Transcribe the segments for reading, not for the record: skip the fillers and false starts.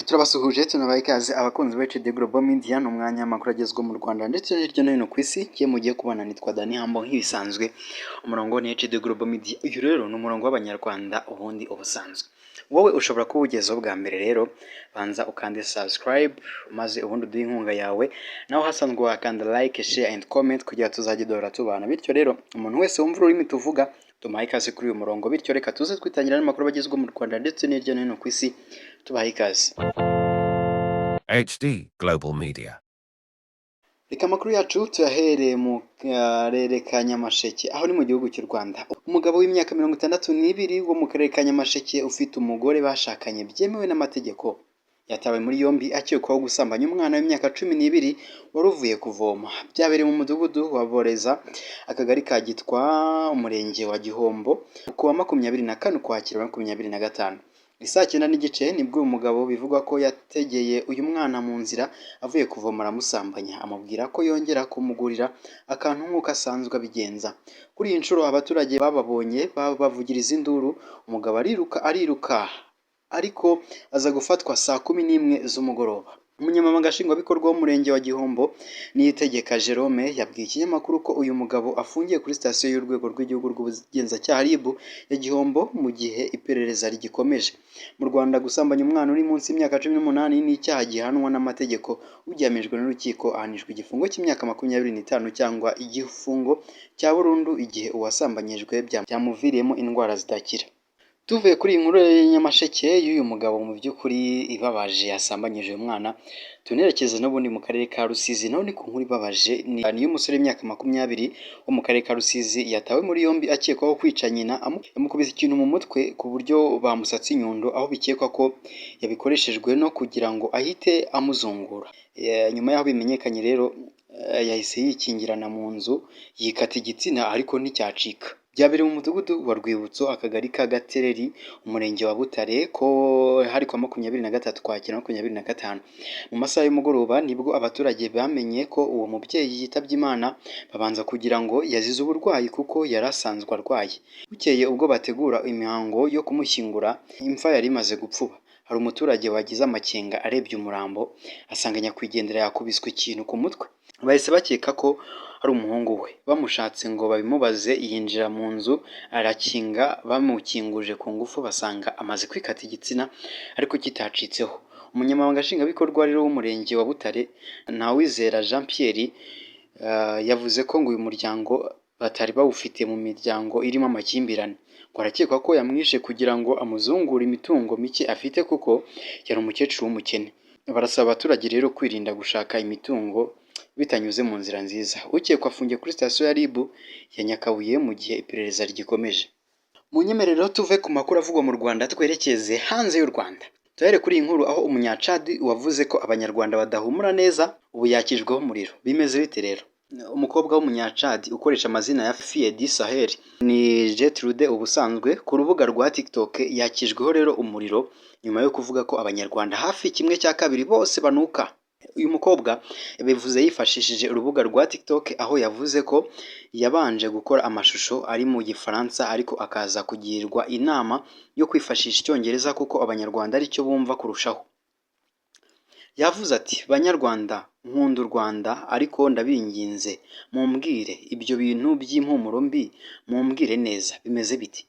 Turabasuhuje tunabaha ikaze abakunzi ba HD Global Media n'umwanya amakuru agezweho mu Rwanda ndetse no hirya no hino ku isi. Kiye mugiye kubana nitwa Dani Hambo nk'ibisanzwe. Umurongo ni HD Global Media. Uyu rero ni umurongo w'abanyarwanda ubundi ubusanzwe. Wowe ushobora kuba ugezeho bwa mbere rero banza ukande subscribe maze ubundi uduhe inkunga yawe, naho hasanzwe wakanda like, share and comment kugira tuzajye duhora tubana. Bityo rero umuntu wese wumva ururimi tuvuga tumaye ikaze kuri uyu murongo, bityo reka tuze twitangira n'amakuru bagezweho mu Rwanda ndetse no hirya no hino ku isi. Tubaha ikaze. HD Global Media. Reka amakuru yacu tuyahereye mu karere ka Nyamasheke aho ni mu gihugu cy'u Rwanda. Umugabo w'imyaka 62 wo mu karere ka Nyamasheke ufite umugore bashakanye byemewe n'amategeko yatawe muri yombi akekwaho gusambanya umwana w'imyaka 12 wari uvuye kuvoma. Byabereye mu mudugudu wa Boreza, akagari ka Gitwa, umurenge wa Gihombo ku wa 24 Ukwakira 2025. Isaa 9 n'igice nibwo umugabo bivugwa ko yategeye uyu mwana mu nzira avuye kuvoma aramusambanya, amubwira ko yongera kumugurira akantu nk'uko asanzwe abigenza. Kuri iyi nshuro abaturage bababonye bavugiriza induru, umugabo ariruka ariko aza gufatwa saa 11 z'umugoroba. Umunyamabanga nshingwabikorwa w'umurenge wa Gihombo Niyitegeka Jerome yabwiye ikinyamakuru ko uyu mugabo afungiye kuri sitasiyo y'urwego rw'igihugu rw'ubugenzacyaha RIB ya Gihombo mu gihe iperereza rigikomeje. Mu Rwanda gusambanya umwana uri munsi y'imyaka 18 ni icyaha gihanwa n'amategeko. Ugihamijwe n'urukiko ahanishwa igifungo cy'imyaka 25 cyangwa igifungo cya burundu igihe uwasambanyijwe byamuviriyemo indwara zidakira. Tuvuye kuri inkuru ya Nyamasheke y'uyu mugabo mu by'ukuri ibabaje yasambanyije uyu mwana, tunerekeze n'ubundi mu karere ka Rusizi. Naho ni ku nkuru ibabaje ni y'umusore w'imyaka 20 wo mu karere ka Rusizi yatawe muri yombi akekwaho kwica nyina, amukubise ikintu mu mutwe ku buryo bamusatse inyundo, aho bikekwa ko yabikoreshejwe no kugira ngo ahite amuzungura. Nyuma y'aho bimenyekanye rero yahise yikingirana mu nzu yikata igitsina ariko nticyacika. Byabereye mu mudugudu wa Rwibutso, akagari ka Gatereri, umurenge wa Butare, ko hari kwa 23 Ukwakira 2025. Mu masaha y'umugoroba nibwo abaturage bamenye ko uwo mubyeyi yitabye Imana, babanza kugira ngo yazize uburwayi kuko yari asanzwe arwaye. Bukeye ubwo bategura imihango yo kumushyingura, imva yari imaze gupfuba. Hari umuturage wagize amakenga arebye umurambo asanga nyakwigendera yakubiswe ikintu ku mutwe. Bahise bakeka ko ari umuhungu we. Bamushatse ngo babimubaze yinjira mu nzu arakinga, bamukinguje ku ngufu basanga amaze kwikata igitsina ariko kitacitseho. Umunyamabanga nshingwabikorwa rero w'umurenge wa Butare Ntawizera Jean Pierre yavuze ko ngo uyu muryango batari bawufite mu miryango irimo amakimbirane, ngo arakekwa ko yamwishe kugira ngo amuzungure imitungo mike afite kuko yari umukecuru w'umukene. Barasaba abaturage rero kwirinda gushaka imitungo bitanyuze mu nzira nziza. Ukekwa afungiye kuri sitasiyo ya RIB ya Nyakabuye mu gihe iperereza rigikomeje. Mu nyemerero tuve ku makuru avugwa mu Rwanda twerekeze hanze y'u Rwanda. Tuhere kuri iyi nkuru aho umunyacadi wavuze ko abanyarwanda badahumura neza ubu yakijweho umuriro. Bimeze bite rero? Umukobwa w'umunyacadi ukoresha amazina ya Fie du Sahel ni Gertrude ubusanzwe ku rubuga rwa TikTok yakijweho rero umuriro nyuma yo kuvuga ko abanyarwanda hafi 1/2 bose banuka. Uyu mukobwa yabivuze yifashishije urubuga rwa TikTok aho yavuze ko yabanje gukora amashusho ari mu Gifaransa ariko akaza kugirwa inama yo kwifashisha Icyongereza kuko abanyarwanda ari cyo bumva kurushaho. Yavuze ati, banyarwanda nkunda u Rwanda ariko ndabinginze mumbwire ibyo bintu by'impumuro mbi, mumbwire neza bimeze biti.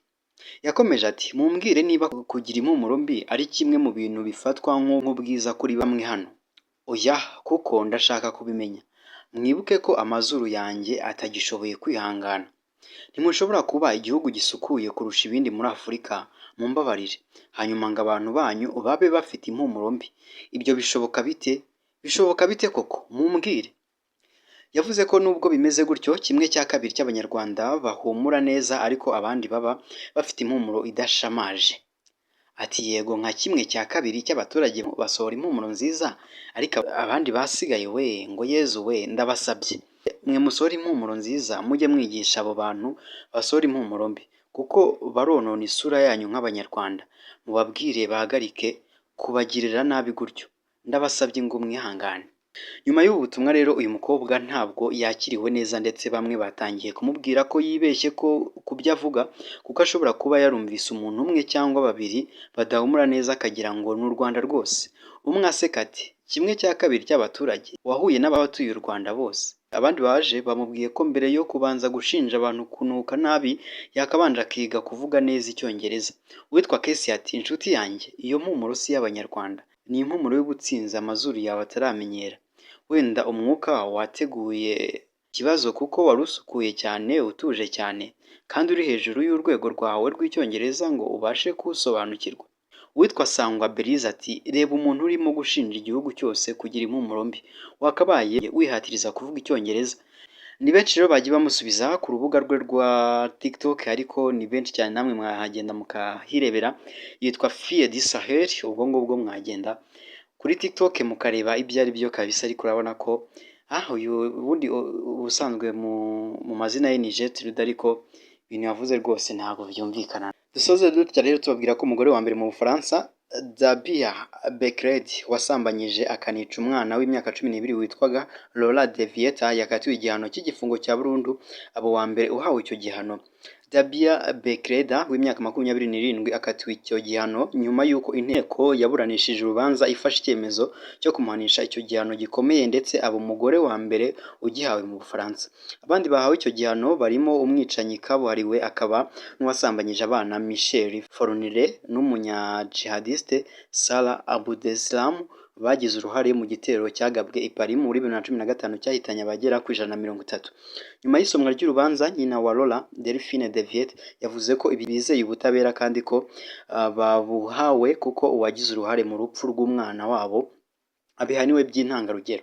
Yakomeje ati, mumbwire niba kugira impumuro mbi ari kimwe mu bintu bifatwa nk'ubwiza kuri bamwe hano. Oya, kuko ndashaka kubimenya. Mwibuke ko amazuru yanjye atagishoboye kwihangana. Ntimushobora kuba igihugu gisukuye kurusha ibindi muri Afurika, mumbabarire. Hanyuma ngo abantu banyu babe bafite impumuro mbi. Ibyo bishoboka bite? Bishoboka bite koko? Mumbwire. Yavuze ko nubwo bimeze gutyo 1/2 cy'abanyarwanda bahumura neza ariko abandi baba bafite impumuro idashamaje. Ati yego nka 1/2 cy'abaturage basohora impumuro nziza ariko abandi basigaye we ngo Yezu we ndabasabye. Mwe musohora impumuro nziza mujye mwigisha abo bantu basohora impumuro mbi kuko baronona isura yanyu nk'abanyarwanda. Mubabwire bahagarike kubagirira nabi gutyo. Ndabasabye ngo mwihangane. Nyuma y'ubu butumwa rero uyu mukobwa ntabwo yakiriwe neza ndetse bamwe batangiye kumubwira ko yibeshye ko ku byo avuga kuko ashobora kuba yarumvise umuntu umwe cyangwa babiri badahumura neza akagira ngo ni u Rwanda rwose. Umwe aseka ati kimwe cya kabiri cy'abaturage wahuye n'abatuye u Rwanda bose. Abandi baje bamubwiye ko mbere yo kubanza gushinja abantu kunuka nabi yakabanje akiga kuvuga neza Icyongereza. Uwitwa Kesi ati inshuti yanjye iyo mpumuro si y'Abanyarwanda, ni impumuro y'ubutsinzi amazuru yawe ataramenyera. Wenda umwuka wateguye ikibazo kuko wari usukuye cyane utuje cyane kandi uri hejuru y'urwego rwawe rw'Icyongereza ngo ubashe kuwusobanukirwa. Uwitwa Sangwa Belize ati reba umuntu urimo gushinja igihugu cyose kugira impumuro mbi, wakabaye wihatiriza kuvuga Icyongereza. Ni benshi rero bagiye bamusubiza ku rubuga rwe rwa TikTok ariko ni benshi cyane namwe mwahagenda mukahirebera, yitwa Fille du Sahel, ubwo ngubwo mwagenda kuri TikTok mukareba ibyo ari byo kabisa, ariko urabona ko uyu ubundi ubusanzwe mu mazina ye ni Gertrude ariko ibintu yavuze rwose ntabwo byumvikana. Dusoze dutya rero tubabwira ko umugore wa mbere mu Bufaransa Dabia Bekredi wasambanyije akanica umwana w'imyaka 12 witwaga Lola Devieta yakatiwe igihano cy'igifungo cya burundu, abo wa mbere uhawe icyo gihano. Dabia Bekreda w'imyaka 27 akatiwe icyo gihano nyuma y'uko inteko yaburanishije urubanza ifashe icyemezo cyo kumuhanisha icyo gihano gikomeye ndetse aba umugore wa mbere ugihawe mu Bufaransa. Abandi bahawe icyo gihano barimo umwicanyi kabuhariwe akaba n'uwasambanyije abana Michel Fourniret n'umunya-jihadiste Salah Abdeslam bagize uruhare mu gitero cyagabwe i Paris muri 2015 cyahitanye abagera ku 130. Nyuma y'isomwa ry'urubanza nyina wa Lola, Delphine Deviet, yavuze ko ibi bizeye ubutabera kandi ko babuhawe kuko uwagize uruhare mu rupfu rw'umwana wabo abihaniwe by'intangarugero.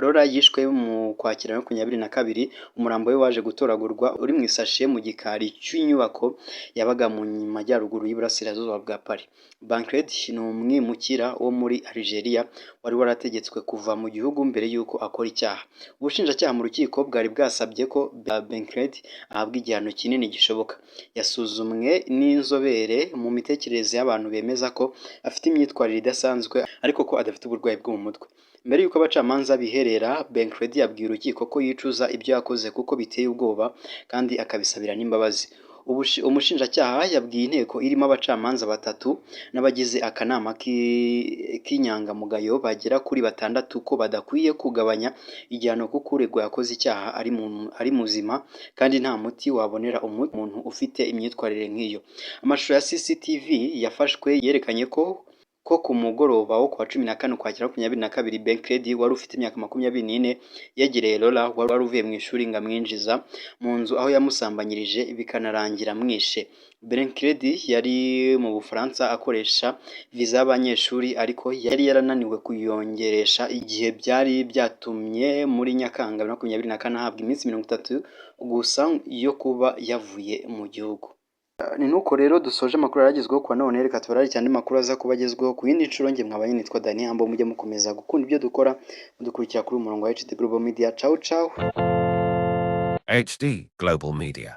Lola yishwe mu Kwakira 2022, umurambo we waje gutoragurwa uri mu isashe mu gikari cy'inyubako yabaga mu majyaruguru y'Iburasirazuba bwa Paris. Bekredi ni umwimukira wo muri Algeria wari warategetswe kuva mu gihugu mbere y'uko akora icyaha. Ubushinjacyaha mu rukiko bwari bwasabye ko Bekredi ahabwa igihano kinini gishoboka. Yasuzumwe n'inzobere mu mitekerereze y'abantu bemeza ko afite imyitwarire idasanzwe ariko ko adafite uburwayi bwo mu mutwe. Mbere y'uko abacamanza biherera, Bekredi yabwiye urukiko ko yicuza ibyo yakoze kuko biteye ubwoba kandi akabisabira n'imbabazi. Umushinjacyaha yabwiye inteko irimo abacamanza batatu n'abagize akanama k'inyangamugayo bagera kuri 6 ko badakwiye kugabanya igihano kuko uregwa yakoze icyaha ari muzima kandi nta muti wabonera umuntu ufite imyitwarire nk'iyo. Amashusho ya CCTV yafashwe yerekanye ko ku mugoroba wo kwa 14 Ukwakira 2022 Bekredi wari ufite imyaka 24 yegereye Lola wari uvuye mu ishuri ngo amwinjiza mu nzu aho yamusambanyirije bikanarangira mwishe. Bekredi yari mu Bufaransa akoresha viza y'abanyeshuri ariko yari yarananiwe kuyongeresha igihe byari byatumye muri Nyakanga 2024 ahabwa iminsi 30 gusa yo kuba yavuye mu gihugu. Ni nuko rero dusoje amakuru yaragezweho kwa none, reka tubarare cyane amakuru aza kuba agezweho ku yindi nshuro. Nge mwabanye nitwa Dani Hambo, mujye mukomeza gukunda ibyo dukora mudukurikira kuri umurongo wa HD Global Media. Ciao ciao. HD Global Media.